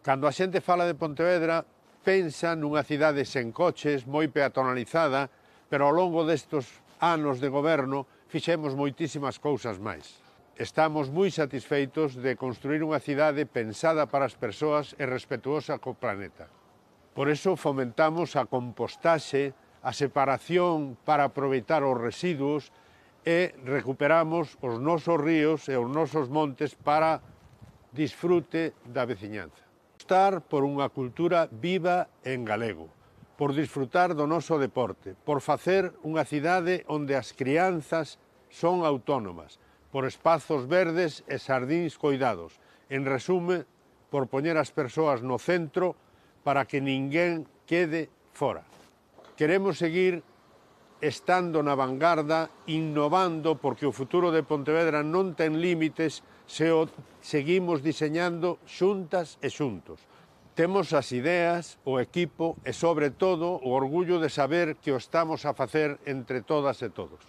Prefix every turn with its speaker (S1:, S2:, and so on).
S1: Cando a xente fala de Pontevedra, pensa nunha cidade sen coches, moi peatonalizada, pero ao longo destes anos de goberno fixemos moitísimas cousas máis. Estamos moi satisfeitos de construir unha cidade pensada para as persoas e respetuosa co planeta. Por iso fomentamos a compostaxe, a separación para aproveitar os residuos e recuperamos os nosos ríos e os nosos montes para disfrute da veciñanza. Apostar por unha cultura viva en galego, por disfrutar do noso deporte, por facer unha cidade onde as crianzas son autónomas, por espazos verdes e xardíns coidados. En resume, por poñer as persoas no centro para que ninguén quede fora. Queremos seguir estando na vanguarda, innovando, porque o futuro de Pontevedra non ten límites se o seguimos diseñando xuntas e xuntos. Temos as ideas, o equipo e, sobre todo, o orgullo de saber que o estamos a facer entre todas e todos.